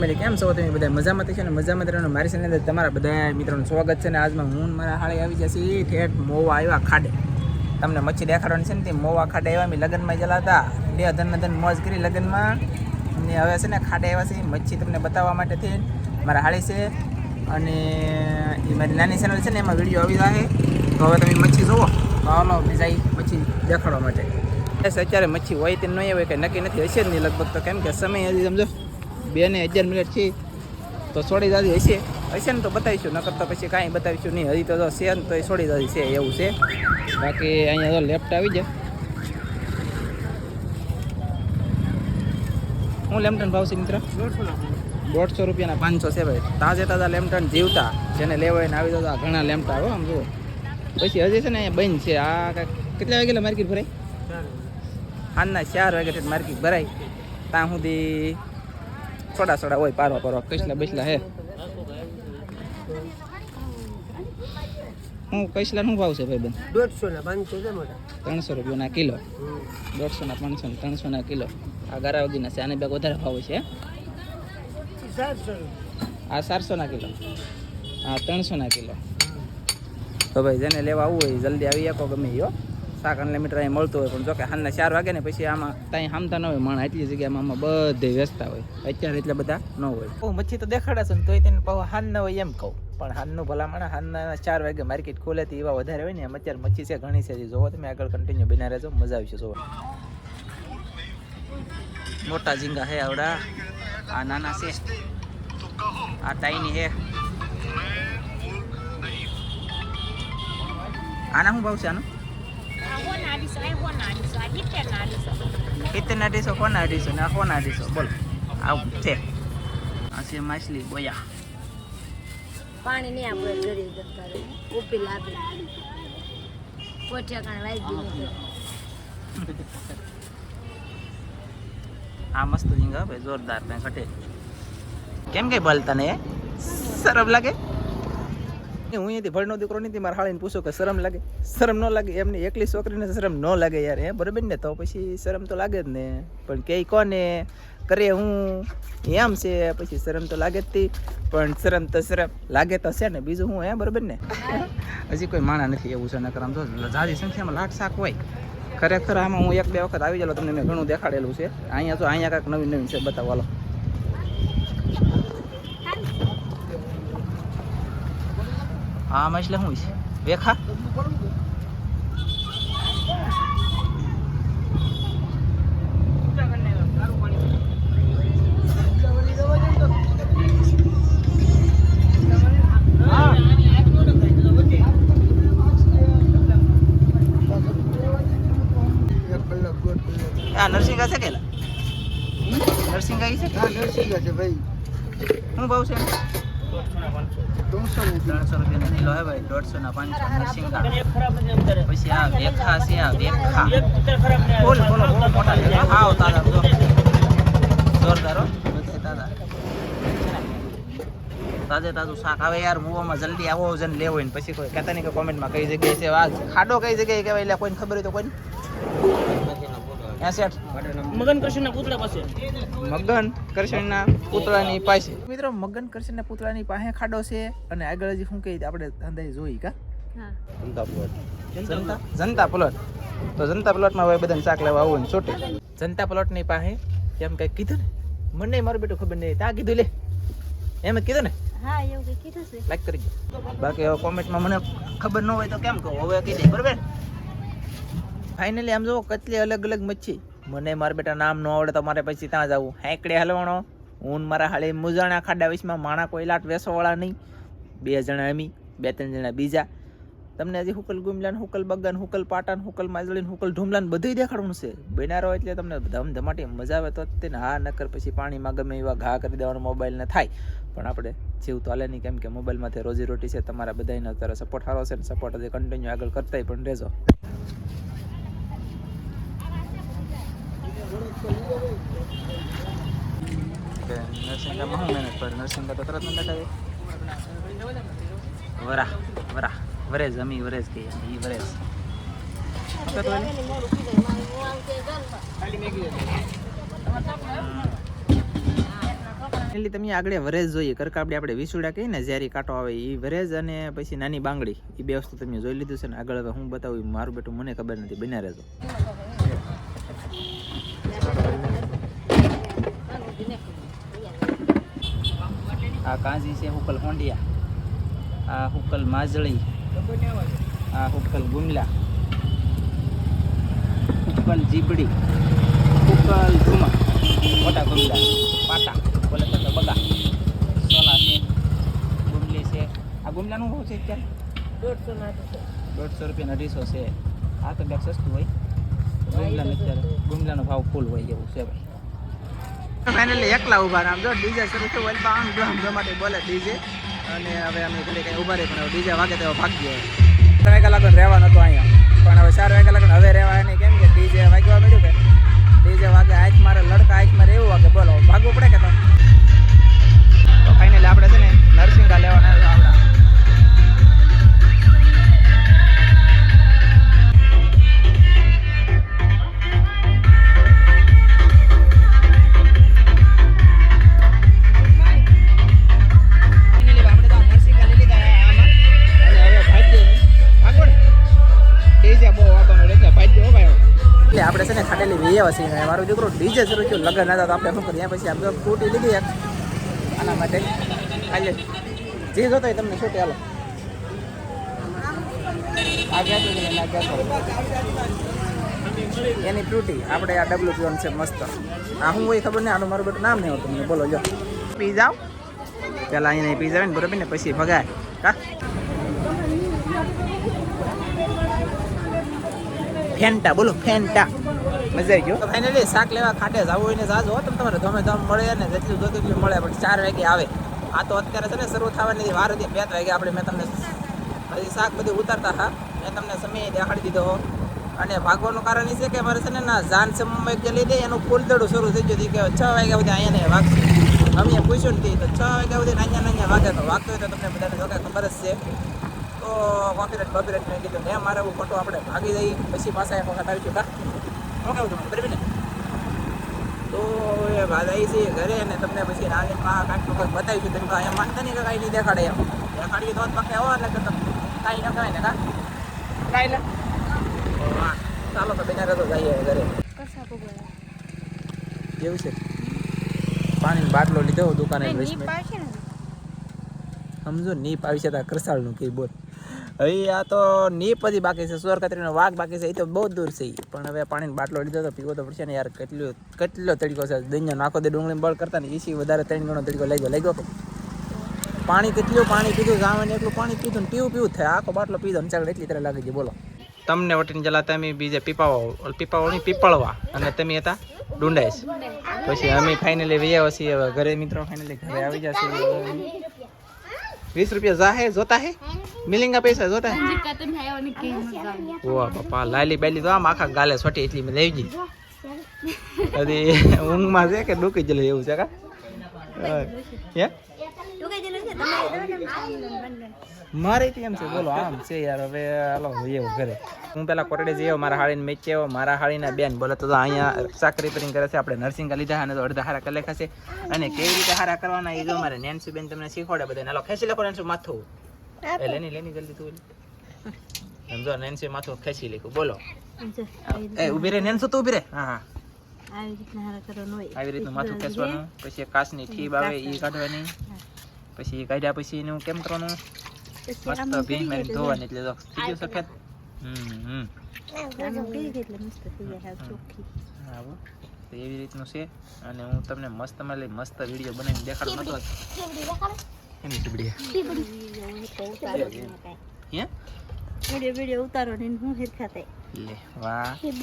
કેમ છો તમે બધા મજામાં છે ને મજામાં રહેવાનું મારી ચેનલ અંદર તમારા બધા મિત્રોનું સ્વાગત છે ને આજમાં હું મારા હાળે આવી જશે ઠેઠ મોવા આવ્યા ખાડે તમને મચ્છી દેખાડવાની છે ને તે મોવા ખાડે આવ્યા મેં લગ્નમાં ગયેલા હતા બે ધન મોજ કરી લગ્નમાં ને હવે છે ને ખાડે આવ્યા છે મચ્છી તમને બતાવવા માટેથી મારા હાળી છે અને એ મારી નાની ચેનલ છે ને એમાં વિડીયો આવી રહ્યા છે તો હવે તમે મચ્છી જુઓ તો હાલો બીજા મચ્છી દેખાડવા માટે અત્યારે મચ્છી હોય તે નહીં હોય કે નક્કી નથી હશે જ નહીં લગભગ તો કેમ કે સમય હજી સમજો 2 ને 11 મિનિટ છે તો છોડી દાદી હશે ને તો બતાવીશું નકર તો પછી કાંઈ બતાવીશું નહીં હજી તો જો છે ને તો એ છોડી દાદી છે એવું છે બાકી અહીંયા તો લેફ્ટ આવી જાય હું લેમટન ભાવ છે મિત્ર 150 રૂપિયાના 500 છે ભાઈ તાજા લેમટન જીવતા જેને લેવાય ને આવી જતા ઘણા લેમટા હો આમ જુઓ પછી હજી છે ને અહીંયા બંધ છે આ કેટલા વાગેલા માર્કેટ ભરાય સાંજના 4 વાગે માર્કેટ ભરાય ત્યાં સુધી થોડા હોય પારવા કૈસલા બેસલા હે હું કૈસલા નું ભાવ છે ભાઈ બેન 150 ના 500 છે મોટા 300 રૂપિયાના કિલો 150 ના 500 300 ના કિલો આ ગારાવગીના છે આને બે વધારે ભાવ છે 700 આ 400 ના કિલો આ 300 ના કિલો તો ભાઈ જેને લેવા આવવું હોય જલ્દી આવી શકો ગમે યો શાક અનલિમિટેડ અહીં મળતું હોય પણ જોકે હાલના 4 વાગે ને પછી આમાં ત્યાં હામતા ન હોય માણા એટલી જગ્યામાં આમાં બધે વ્યસ્તા હોય અત્યારે એટલે બધા ન હોય બહુ મચ્છી તો દેખાડે છે ને તોય તેને પાછું હાન ન હોય એમ કહું પણ હાનનું ભલામણ હાનના 4 વાગે માર્કેટ ખોલે તો એવા વધારે હોય ને એમ અત્યારે મચ્છી છે ઘણી છે જોવો તમે આગળ કન્ટિન્યુ બના રહેજો મજા આવશે જોવો મોટા ઝીંગા હે આવડા આ નાના છે આ ટાઈની હે આના શું ભાવ છે આનો 150 કોના 250 ના કોના 250 બોલો આવું છે આ છે માછલી બોયા પાણી નહીં આપણે ગરી દરકાર ઉપી લાગે પોઠિયા કાણ વાઈ આ મસ્ત ઝીંગા ભાઈ જોરદાર ને ઘટે કેમ કે બોલતા ને શરમ લાગે હું અહીંયાથી ભળનો દીકરો નથી મારા હાળીને પૂછો કે શરમ લાગે શરમ ન લાગે એમને એકલી છોકરીને શરમ ન લાગે યાર હે બરાબર ને તો પછી શરમ તો લાગે જ ને પણ કે કોને કરે હું એમ છે પછી શરમ તો લાગે જ તી પણ શરમ લાગે તો છે ને બીજું હું હે બરાબર ને હજી કોઈ માણા નથી એવું છે નકર આમ તો જાજી સંખ્યામાં લાટ શાક હોય ખરેખર આમાં હું 1-2 વખત આવી જાઉં તમને મેં ઘણું દેખાડેલું છે અહીંયા કાંઈક નવીન છે બતાવવાલો હા મછલી શું છે વેખા નરસિંગા છે કેલા નરસિંગા છે નરસિંગા છે ભાઈ શું ભાવ છે 300 રૂપિયાના કિલો હે ભાઈ 150 ના 500 નરસિંગા પછી આ વેખા છે આ વેખા બોલો મોટા વેખા ખાઓ તાજા જોરદાર હો તાજું શાક આવે યાર મુવામાં જલ્દી આવો જન લેવો હોય ને પછી કોઈ કહેતા નહીં કે કોમેન્ટમાં કઈ જગ્યાએ છે આ ખાડો કઈ જગ્યાએ કહેવાય એટલે કોઈને ખબર હોય તો કોઈ મગન કૃષ્ણના પૂતળાની પાસે મિત્રો મગન કૃષ્ણના પૂતળાની પાસે ખાડો છે અને આગળ હજી શું કહી આપણે અંદાજે જોઈ કા જનતા પ્લોટ તો જનતા પ્લોટમાં હવે બધાને શાક લેવા આવું ને છોટે જનતા પ્લોટની પાસે કેમ કંઈક કીધું ને મને મારું બેટું ખબર નહીં ત્યાં કીધું લે એમ જ કીધું ને હા એવું કે કીધું છે લાઈક કરી દો બાકી હવે કોમેન્ટમાં મને ખબર ન હોય તો કેમ કહું હવે કહી દે બરાબર ફાઇનલી આમ જો કેટલી અલગ મચ્છી મને મારા બેટા નામ ન આવડે તો મારે પછી ત્યાં જવું હેકડે હલવાણો હું મારા હાલે મુજાણા ખાડા વિશમાં માણા કોઈ લાટ વેસોવાળા નહીં 2 જણા અમી 2-3 જણા બીજા તમને હજી હુકલ ગુમલાન હુકલ બગન હુકલ પાટણ હુકલ માજળીન હુકલ ઢુમલાન બધું દેખાડવાનું છે બેનારો એટલે તમને ધમધમાટી મજા આવે તો તેને હા નકર પછી પાણીમાં ગમે એવા ઘા કરી દેવાનો મોબાઈલને થાય પણ આપણે જીવ તો હાલે નહીં કેમ કે મોબાઈલમાંથી રોજીરોટી છે તમારા બધાનો અત્યારે સપોર્ટ સારો છે ને સપોર્ટ હજી કન્ટિન્યુ આગળ કરતાય પણ રહેજો નરસિંગામાં શું મહેનત કરે નરસિંગા તો તરત નથી વરેજ અમી વરેજ કહીએ એ વરેજ એટલે તમે આગળ વરેજ જોઈએ કરકાબડી આપણે વિસુડા કહીએ ને જ્યારે કાંટો આવે એ વરેજ અને પછી નાની બાંગડી એ બે વસ્તુ તમે જોઈ લીધું છે ને આગળ હવે હું બતાવું મારું બેટું મને ખબર નથી બન્યા રહેજો. આ કાંજી છે હુકલ હોંડિયા, આ હુકલ માજળી, આ હુકલ ગુમલા, હુકલ જીબડી, હુકલ ધુમા, મોટા ગુમલા, પાટા બોલે તો બગા, સોલા છે, ગુમલી છે. આ ગુમલાનું શું છે અત્યારે 150 રૂપિયા 250 છે. આ તો બેક સસ્તું હોય ગુમલાનું, અત્યારે ગુમલાનો ભાવ ફૂલ હોય એવું છે ભાઈ. ફાઇનલી એકલા ઉભા આમ જો ડીજે શરૂ થયું એટલે આમ જો માટે બોલે ડીજે અને હવે અમે ઘરે કંઈ ઉભા રહી પણ ડીજે વાગે તો ભાગીએ. 4 વાગ્યા લાગે રહેવા નતો અહીંયા પણ હવે 4 વાગ્યા લાગે હવે રહેવા નહીં કેમ કે ડીજે વાગવા મળ્યું કે ડીજે વાગે આંખ મારે લડકા આંખ મારે એવું વાગે બોલો ભાગવું પડે કે તો ફાઇનલી આપણે છે ને નરસિંગા લેવાના આવડા. આપણે છે ને ખાટેલી વીએ છે મારો દીકરો ડીજે શરૂ થયું લગન હતા તો આપણે શું કરીએ પછી આપણે ફૂટી લીધી એક આના માટે આજે જે જોતો હોય તમને છૂટી હાલો એની ફ્રૂટી આપણે આ ડબલું પીવાનું છે મસ્ત. આ શું હોય ખબર નહીં આનું મારું બેટું નામ નહીં હોતું મને બોલો જો પી જાઓ પહેલાં અહીંયા પી જાવે ને બરોબર ને પછી ભગાય કા ફેન્ટા બોલો ફેન્ટા મજા આવી ગયો. ફાઇનલી શાક લેવા ખાટે જવું હોય ને જાજો તમે તમારે ધમે ધમ મળે ને જેટલું જોતું એટલું મળે પણ 4 વાગે આવે. આ તો અત્યારે છે ને શરૂ થવાની વાર હતી 2 વાગે આપણે મેં તમને હજી શાક બધું ઉતારતા હા મેં તમને સમય દેખાડી દીધો અને ભાગવાનું કારણ એ છે કે મારે છે ને ના જાન સમય જે લઈ દે એનું ફૂલ દડું શરૂ થઈ ગયું કે 6 વાગ્યા સુધી અહીંયા ને વાગશે. અમે પૂછ્યું નથી તો 6 વાગ્યા સુધી અહીંયા વાગે તો વાગતો હોય તો તમને બધાને જો કાંઈ ખબર જ છે. તો કોપીરાઇટ કોપીરાઇટ મેં કીધું ને મારે એવું ખોટું આપણે ભાગી જઈ પછી પાછા એક વખત આવી ગયું શું કહું તમને બરાબર ને તો એ વાત આવી છે ઘરે અને તમને પછી રાંધીમાં કાંઈક વખત બતાવીશું તમે અહીંયા માનતા નહીં કે કાંઈ નહીં દેખાડે એમ દેખાડીએ તો પક્કે આવો એટલે તમે કાંઈ ન કહેવાય ને કા કાંઈ લે હા ચાલો તો બેના રહેતો જઈએ ઘરે એવું છે. પાણીનો બાટલો લીધો દુકાને સમજો નીપ આવી છે તો કરસાળનું કઈ બોલ હવે આ તો નીપ હજી બાકી છે સોરખાત્રીનો વાઘ બાકી છે એ તો બહુ દૂર છે પણ હવે પાણીનો બાટલો લીધો તો પીવો તો પડશે ને યાર કેટલો તડકો છે દહીંનો નાખો દે ડુંગળી બળ કરતા ને એસી વધારે 3 ગણો તડકો લઈ ગયો કે પાણી કેટલું પાણી પીધું ગાવાનું એટલું પાણી પીધું ને પીવું થાય આખો બાટલો પીધો ને ચાકડ એટલી તરફ લાગી ગઈ બોલો. તમને વટીને જલા તમે બીજે પીપાવો નહીં પીપળવા અને તમે હતા ડુંડાઈશ પછી અમે ફાઇનલી વૈયા છીએ હવે ઘરે મિત્રો ફાઇનલી ઘરે આવી જશે. 20 રૂપિયા જાહે જોતા હે મિલિંગા પૈસા જોતા હે વાહ બાપા લાલી બાલી તો આમ આખા ગાલે છોટી એટલી મેં લઈ ગઈ અરે ઊંઘમાં છે કે ડૂકી જલે એવું છે કા હે મારે એમ છે બોલો આમ છે યાર હવે હાલો એવું ઘરે હું પેલા કોટડે જઈ મારા હાળીને મેચ આવ્યો મારા હાળીના બેન બોલે તો અહીંયા શાક રિપેરિંગ કરે છે આપણે નર્સિંગા લીધા અને તો અડધા હારા કરી લેખાશે અને કેવી રીતે હારા કરવાના એ જો મારે નેન્સી બેન તમને શીખવાડે બધા હાલો ખેંચી લેખો નેન્સી માથું લેની જલ્દી તું સમજો નેન્સી માથું ખેંચી લેખું બોલો એ ઉભી રે નેન્સુ તું ઉભી રે હા આવી રીતનું માથું ખેંચવાનું પછી કાચની ઠીબ આવે એ કાઢવાની પછી કાઢ્યા પછી એનું કેમ કરવાનું મસ્ત ભીંગ મારીને ધોવાની એટલે જો થઈ ગયું સફેદ એવી રીતનું છે અને હું તમને મસ્ત વિડીયો બનાવીને દેખાડું નતો એની વિડીયો ઉતારો ને હું હિરખાતે લે વાહ એમ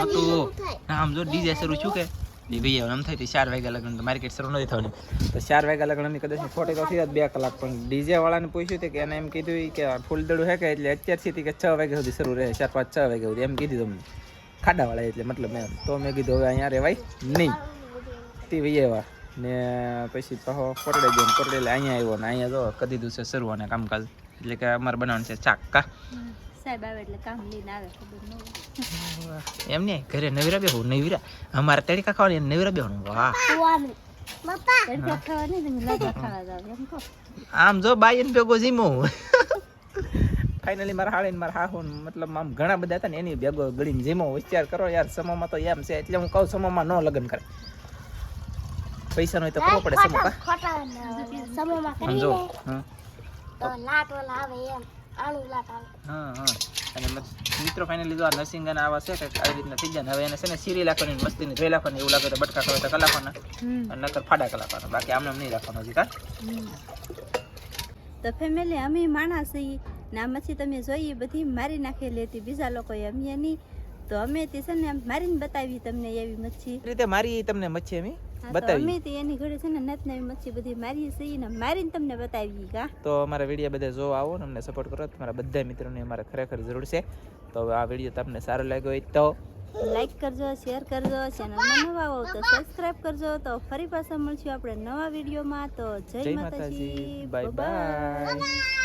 નતું આમ જો ડીજે શરૂ છું કે ભાઈ એમ થાય 4 વાગ્યા લગન તો માર્કેટ શરૂ નથી થવાની તો 4 વાગ્યા લગન અમે કદાચ ફોટો તો થઈ 2 કલાક પણ ડીજે વાળાને પૂછ્યું કે એને એમ કીધું કે ફૂલ દડું હે કે એટલે અત્યારથી કે 6 વાગ્યા સુધી શરૂ રહે 4-5-6 વાગ્યા સુધી એમ કીધું તમને ખાડાવાળા એટલે મતલબ એમ તો મેં કીધું હવે અહીંયા રહેવાય નહીં તે ભાઈ એવા ને પછી પાછો કોટડે ગયો કોટડે એટલે અહીંયા આવ્યો ને અહીંયા જો કરી દીધું છે શરૂ અને કામકાજ એટલે કે અમારે બનાવવાનું છે ચાક કા સાહેબ આવે એટલે કામ લઈને આવે ખબર ન હોય એમ નહીં ઘરે નવીરા બેહું નવીરા અમારે તડકા ખાવાની નવીરા બેહવાનું વાહ તડકા ખાવા નહીં તમે લાડવા ખાવા જાવ એમ કહો. આમ જો બાયન ભેગો જીમો ફાઇનલી મારા હાળે ને મારા હાહુ ને મતલબ આમ ઘણા બધા હતા ને એની ભેગો ગળીને જીમો વિચાર કરો યાર સમોમાં તો એમ છે એટલે હું કહું સમોમાં ન લગ્ન કરે પૈસા નો તો કરવો પડે સમો કા સમોમાં સમજો કરીને હા તો લાટ વાલા આવે એમ આણું લાટ આવે. હા હા અને મિત્રો ફાઇનલી જો આ નર્સિંગ અને આવા છે કે આવી રીતના થઈ જાય ને હવે એને છે ને સીરી લાખવાની મસ્તીની ધોઈ લાખવાની એવું લાગે તો બટકા કરે તો કલાકવાના અને નકર ફાડા કલાકવાના બાકી આમને નહીં રાખવાનું હજી કા તો ફેમિલી અમે માણસ છીએ ને આમાંથી તમે જોઈએ બધી મારી નાખેલી હતી બીજા લોકોએ અમે નહીં તો અમે તે છે ને આમ મારીને બતાવી તમને એવી મચ્છી એ રીતે મારી તમને મચ્છી એમ હા, તો બતાવી અમે તે એની ઘરે છે ને નત નવી મચ્છી બધી મારી છીએ ને મારીને તમને બતાવી કા તો અમારા વિડીયો બધા જોવા આવો ને અમને સપોર્ટ કરો તમારા બધા મિત્રોને અમારે ખરેખર જરૂર છે તો હવે આ વિડીયો તમને સારો લાગ્યો હોય તો લાઈક કરજો શેર કરજો ચેનલમાં નવા હો તો સબસ્ક્રાઇબ કરજો તો ફરી પાછા મળશું આપણે નવા વિડીયોમાં તો જય જય માતાજી માતાજી બાય બાય